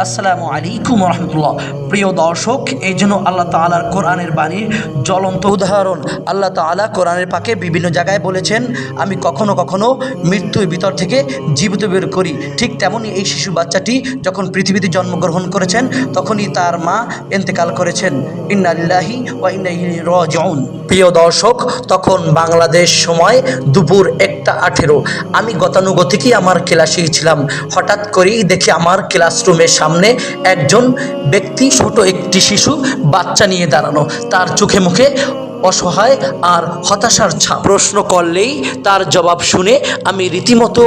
আসসালামু আলাইকুম রহমতুল্লাহ। প্রিয় দর্শক, এই জন্য আল্লাহ তাআলার কোরআনের বাণীর জ্বলন্ত উদাহরণ। আল্লাহ তাআলা কোরআনের পাকে বিভিন্ন জায়গায় বলেছেন, আমি কখনো কখনো মৃত্যুর ভিতর থেকে জীবিত বের করি। ঠিক তেমনই এই শিশু বাচ্চাটি যখন পৃথিবীতে জন্মগ্রহণ করেছেন তখনই তার মা ইন্তেকাল করেছেন। ইন্না লিল্লাহি ওয়া ইন্না ইলাইহি রাজিউন। প্রিয় দর্শক, তখন বাংলাদেশ সময় দুপুর 1:18। আমি গতানুগতিকই আমার ক্লাসে ছিলাম। হঠাৎ করেই দেখি আমার ক্লাসরুমের সামনে একজন ব্যক্তি, ছোট একটি শিশু বাচ্চা নিয়ে দাঁড়ানো। তার চোখে মুখে অসহায় আর হতাশার ছাপ। প্রশ্ন করলেই তার জবাব শুনে আমি রীতিমতো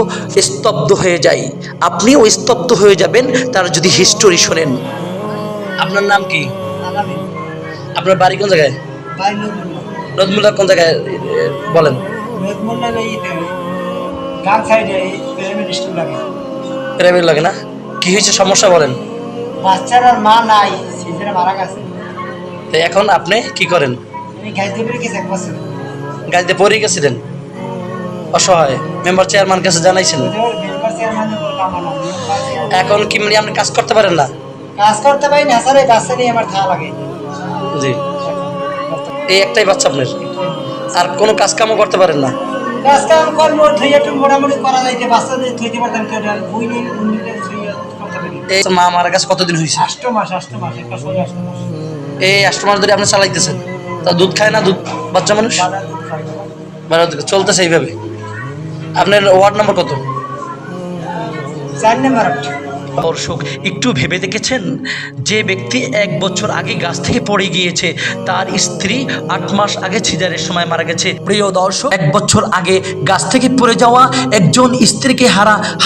স্তব্ধ হয়ে যাই। আপনিও স্তব্ধ হয়ে যাবেন তার যদি হিস্টোরি শোনেন। আপনার নাম কি? আপনার বাড়ি কোন জায়গায়? নদমুল্লা কোন জায়গায় বলেন? প্রেমের লাগে না? কি হয়েছে সমস্যা বলেন? বাচ্চার আর মা নাই, সিজারে মারা গেছে। তো এখন আপনি কি করেন? আমি গাছ দিয়ে পড়ে গেছি, গাছ দিয়ে পড়ে গেছিলেন, অসহায়। মেম্বার চেয়ারম্যান কাছে জানাইছেন? এখন কি মানে আপনি কাজ করতে পারেন না? কাজ করতে পারি না স্যার, এই বাচ্চা নিয়ে আমার খাওয়া লাগে। জি, এই একটাই বাচ্চা আপনার? আর কোনো কাজ কামও করতে পারেন না? কাজ কাম করবো, একটু মোটামুটি করা যায়, বাচ্চা দিয়ে থইতে পারতাম, কেউ বই নিয়ে করতে পারি। এই মা মারা গেছে কতদিন হয়েছে? 8 মাস, একটা 8 মাস। এই 8 মাস ধরে আপনি চালাইতেছেন? তা দুধ খায় না? দুধ বাচ্চা মানুষ চলতেছে এইভাবে? আপনার ওয়ার্ড নম্বর কত? 4 নম্বর। দর্শক, একটু ভেবে দেখেছেন, যে ব্যক্তি 1 বছর আগে গাছ থেকে পড়ে গিয়েছে, তার স্ত্রী 8 মাস আগে সিজারের সময় মারা গেছে। প্রিয় দর্শক, 1 বছর আগে গাছ থেকে পড়ে যাওয়া একজন স্ত্রীকে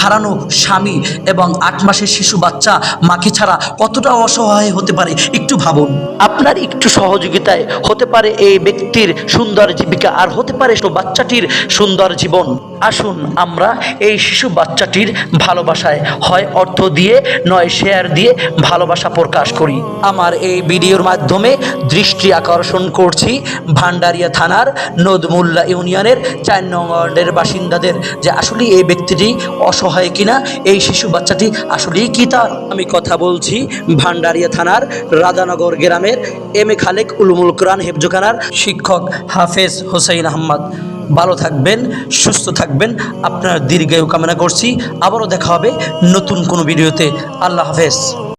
হারানো স্বামী এবং 8 মাসের শিশু বাচ্চা মাকে ছাড়া কতটা অসহায় হতে পারে একটু ভাবুন। আপনার একটু সহযোগিতায় হতে পারে এই ব্যক্তির সুন্দর জীবিকা, আর হতে পারে বাচ্চাটির সুন্দর জীবন। আসুন আমরা এই শিশু বাচ্চাটির ভালোবাসায় হয় অর্থ দিয়ে নয় শেয়ার দিয়ে ভালোবাসা প্রকাশ করি। আমার এই ভিডিওর মাধ্যমে দৃষ্টি আকর্ষণ করছি ভান্ডারিয়া থানার নদমুল্লা ইউনিয়নের 4 নং ওয়ার্ডের বাসিন্দাদের, যে আসলে এই ব্যক্তিটি অসহায় কিনা, এই শিশু বাচ্চাটি আসলেই কি তার। আমি কথা বলছি ভান্ডারিয়া থানার রাজানগর গ্রামের এম.এ. খালেক উলুমুল কোরআন হেফজখানার শিক্ষক হাফেজ হোসেন আহমদ। ভালো থাকবেন, সুস্থ থাকবেন, আপনার দীর্ঘায়ু কামনা করছি। আবারও দেখা হবে নতুন কোনো ভিডিওতে। আল্লাহ হাফেজ।